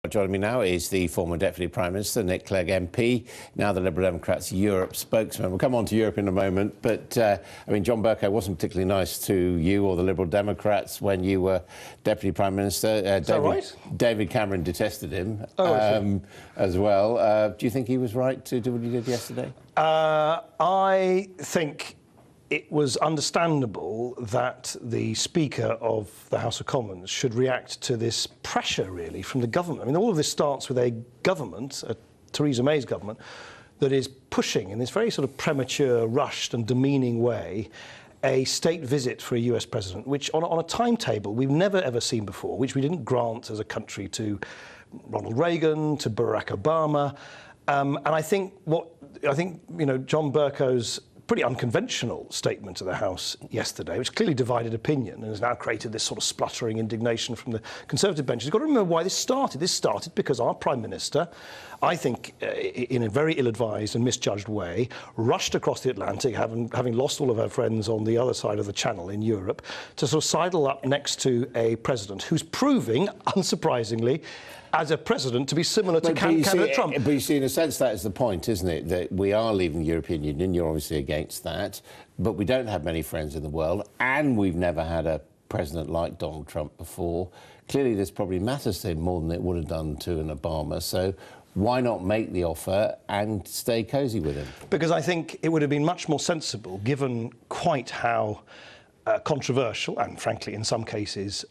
Joining me now is the former Deputy Prime Minister, Nick Clegg MP, now the Liberal Democrats Europe spokesman. We'll come on to Europe in a moment, but, I mean, John Bercow wasn't particularly nice to you or the Liberal Democrats when you were Deputy Prime Minister. Is that right? David Cameron detested him as well. Do you think he was right to do what he did yesterday? I think it was understandable that the Speaker of the House of Commons should react to this pressure, really, from the government. I mean, all of this starts with a government, Theresa May's government, that is pushing in this very sort of premature, rushed and demeaning way a state visit for a US president, which on a timetable we've never ever seen before, which we didn't grant as a country to Ronald Reagan, to Barack Obama. And I think John Bercow's pretty unconventional statement to the House yesterday, which clearly divided opinion and has now created this sort of spluttering indignation from the Conservative bench. You've got to remember why this started. This started because our Prime Minister, I think in a very ill-advised and misjudged way, rushed across the Atlantic, having lost all of her friends on the other side of the Channel in Europe, to sort of sidle up next to a president who's proving, unsurprisingly, as a president, to be similar to candidate Trump. But you see, in a sense, that is the point, isn't it? That we are leaving the European Union. You're obviously against that. But we don't have many friends in the world, and we've never had a president like Donald Trump before. Clearly, this probably matters to him more than it would have done to an Obama. So why not make the offer and stay cosy with him? Because I think it would have been much more sensible, given quite how controversial and, frankly, in some cases,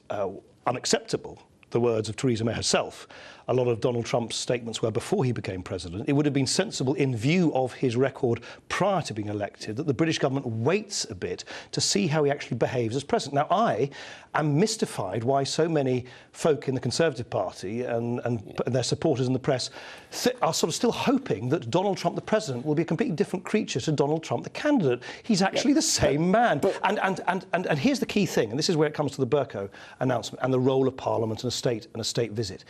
unacceptable the words of Theresa May herself. A lot of Donald Trump's statements were before he became president. It would have been sensible, in view of his record prior to being elected, that the British government waits a bit to see how he actually behaves as president. Now, I am mystified why so many folk in the Conservative Party and their supporters in the press are sort of still hoping that Donald Trump, the president, will be a completely different creature to Donald Trump, the candidate. He's actually the same man. And here's the key thing, and this is where it comes to the Bercow announcement and the role of Parliament and a state visit.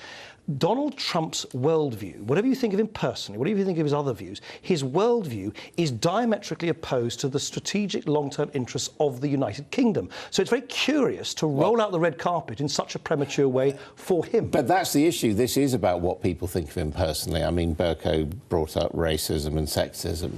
Donald Trump's worldview, whatever you think of him personally, whatever you think of his other views, his worldview is diametrically opposed to the strategic long-term interests of the United Kingdom. So it's very curious to roll out the red carpet in such a premature way for him. But that's the issue. This is about what people think of him personally. I mean, Bercow brought up racism and sexism.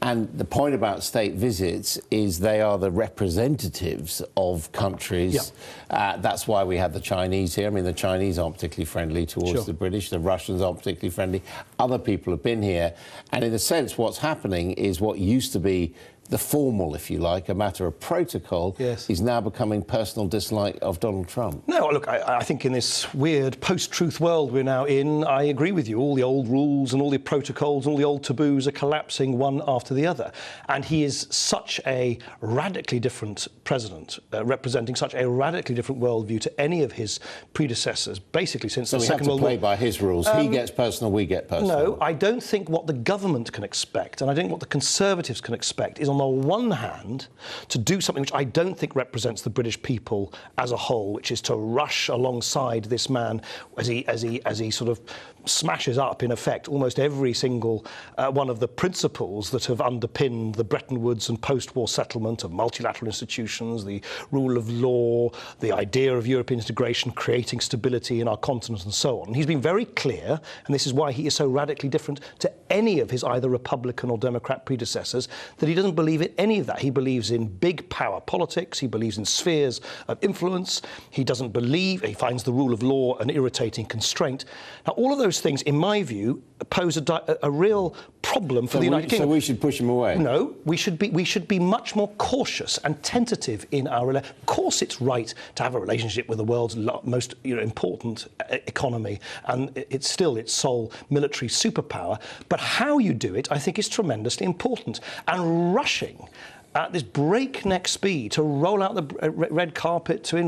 And the point about state visits is they are the representatives of countries. Yeah. That's why we had the Chinese here. I mean, the Chinese aren't particularly friendly towards the British. The Russians aren't particularly friendly. Other people have been here. And in a sense, what's happening is what used to be the formal, if you like, a matter of protocol, is now becoming personal dislike of Donald Trump. No, look, I think in this weird post-truth world we're now in, I agree with you. All the old rules and all the protocols and all the old taboos are collapsing one after the other. And he is such a radically different president, representing such a radically different worldview to any of his predecessors, basically since the Second World War. So we have to play by his rules. He gets personal, we get personal. No, I don't think what the government can expect, and I think what the Conservatives can expect, is on the one hand to do something which I don't think represents the British people as a whole, which is to rush alongside this man as he sort of smashes up, in effect, almost every single one of the principles that have underpinned the Bretton Woods and post-war settlement of multilateral institutions, the rule of law, the idea of European integration, creating stability in our continent and so on. And he's been very clear, and this is why he is so radically different to any of his either Republican or Democrat predecessors, that he doesn't believe in any of that. He believes in big power politics, he believes in spheres of influence, he finds the rule of law an irritating constraint. Now, all of those things, in my view, pose a real problem for the United Kingdom. So we should push him away? No, we should be much more cautious and tentative in our relationship. Of course, it's right to have a relationship with the world's most important economy, and it's still its sole military superpower. But how you do it, I think, is tremendously important. And rushing at this breakneck speed to roll out the red carpet, to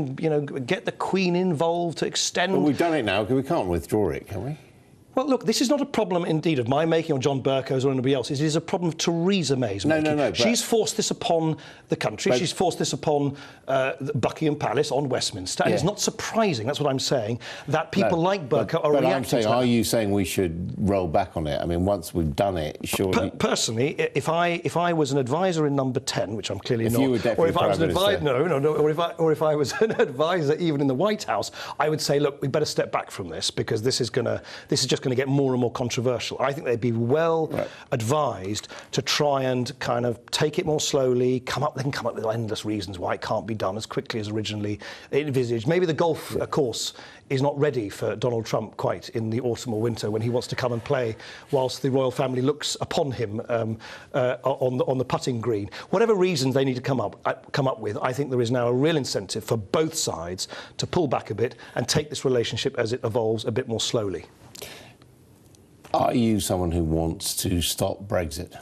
get the Queen involved, to extend. But we've done it now, because we can't withdraw it, can we? Well, look, this is not a problem, indeed, of my making or John Bercow's or anybody else. It is a problem of Theresa May's making. No. She's forced this upon the country. She's forced this upon Buckingham Palace, on Westminster. And it's not surprising, that's what I'm saying, that people like Bercow are reacting I'm saying, to that. are you saying we should roll back on it? I mean, once we've done it, surely... Personally, if I was an advisor in Number 10, which I'm clearly not... If you were Deputy Prime Minister... or if I was an advisor even in the White House, I would say, look, we better step back from this, because this is just going to get more and more controversial. I think they'd be well advised to try and kind of take it more slowly, they can come up with endless reasons why it can't be done as quickly as originally envisaged. Maybe the golf course is not ready for Donald Trump quite in the autumn or winter when he wants to come and play whilst the royal family looks upon him on the putting green. Whatever reasons they need to come up with, I think there is now a real incentive for both sides to pull back a bit and take this relationship as it evolves a bit more slowly. Are you someone who wants to stop Brexit?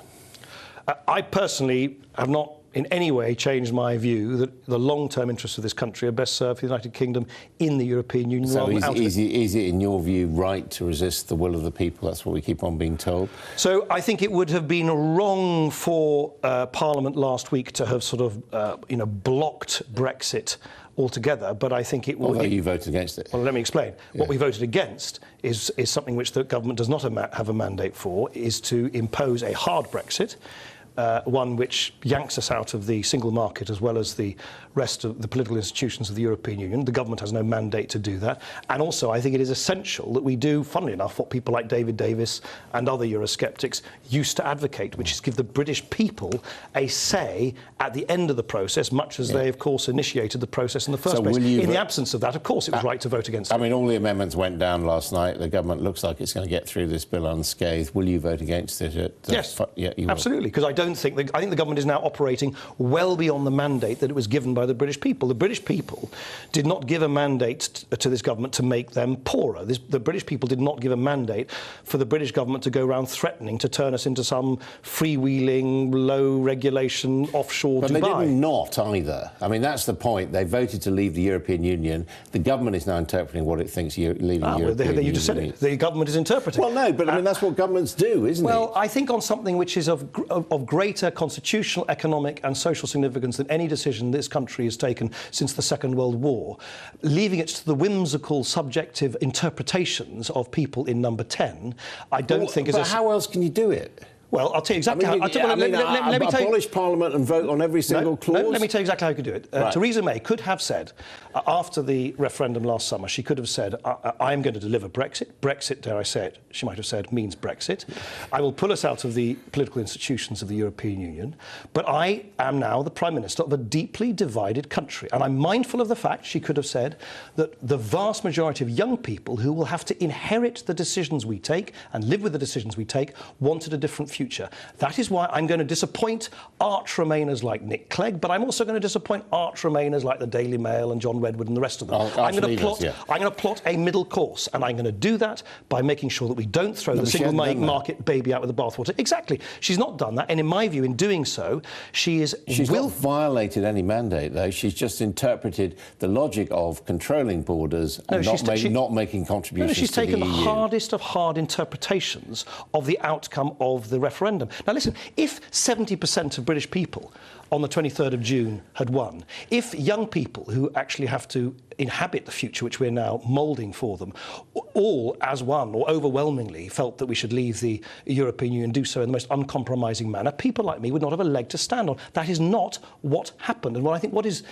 I personally have not in any way changed my view that the long-term interests of this country are best served for the United Kingdom in the European Union. So is it, in your view, right to resist the will of the people? That's what we keep on being told. So I think it would have been wrong for Parliament last week to have sort of, blocked Brexit altogether, but I think it would... Although you voted against it. Well, let me explain. Yeah. What we voted against is something which the government does not have a mandate for, is to impose a hard Brexit, one which yanks us out of the single market as well as the rest of the political institutions of the European Union. The government has no mandate to do that. And also, I think it is essential that we do, funnily enough, what people like David Davis and other Eurosceptics used to advocate, which is give the British people a say at the end of the process, much as they, of course, initiated the process in the first place. In the absence of that, of course, it was right to vote against it. I mean, all the amendments went down last night. The government looks like it's going to get through this bill unscathed. Will you vote against it? Yes, yeah, you absolutely, because I think the government is now operating well beyond the mandate that it was given by the British people. The British people did not give a mandate to this government to make them poorer. The British people did not give a mandate for the British government to go around threatening to turn us into some freewheeling, low-regulation offshore Dubai. But they did not either. I mean, that's the point. They voted to leave the European Union. The government is now interpreting what it thinks leaving the European Union. You just said it. The government is interpreting. Well, no, but I mean, that's what governments do, isn't it? Well, I think on something which is of greater constitutional, economic and social significance than any decision this country has taken since the Second World War, leaving it to the whimsical, subjective interpretations of people in Number 10, I don't think is... But how else can you do it? Well, I'll tell you exactly how... Let me abolish Parliament and vote on every single clause? Let me tell you exactly how you could do it. Right. Theresa May could have said, after the referendum last summer, she could have said, I'm going to deliver Brexit. Brexit, dare I say it, she might have said, means Brexit. I will pull us out of the political institutions of the European Union, but I am now the Prime Minister of a deeply divided country. And I'm mindful of the fact, she could have said, that the vast majority of young people who will have to inherit the decisions we take and live with the decisions we take wanted a different future. That is why I'm going to disappoint arch Remainers like Nick Clegg, but I'm also going to disappoint arch Remainers like the Daily Mail and John Redwood and the rest of them. I'm going to plot a middle course, and I'm going to do that by making sure that we don't throw the single market baby out with the bathwater. Exactly. She's not done that, and in my view, in doing so, she's not violated any mandate, though. She's just interpreted the logic of controlling borders and not making contributions to the EU. She's taken the hardest of hard interpretations of the outcome of the referendum. Now listen, if 70% of British people on the 23rd of June had won, if young people who actually have to inhabit the future which we're now moulding for them, all as one or overwhelmingly felt that we should leave the European Union and do so in the most uncompromising manner, people like me would not have a leg to stand on. That is not what happened. And what I think what is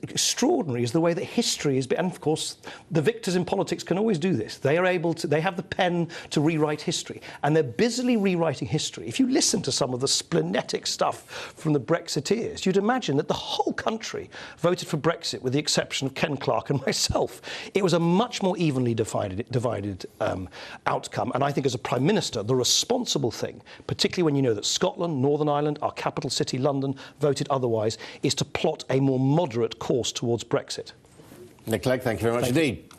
extraordinary is the way that history is, and of course the victors in politics can always do this. They have the pen to rewrite history, and they're busily rewriting history. If you listen to some of the splenetic stuff from the Brexiteers, you'd imagine that the whole country voted for Brexit with the exception of Ken Clarke and myself. It was a much more evenly divided outcome, and I think as a Prime Minister, the responsible thing, particularly when you know that Scotland, Northern Ireland, our capital city, London, voted otherwise, is to plot a more moderate course towards Brexit. Nick Clegg, thank you very much indeed.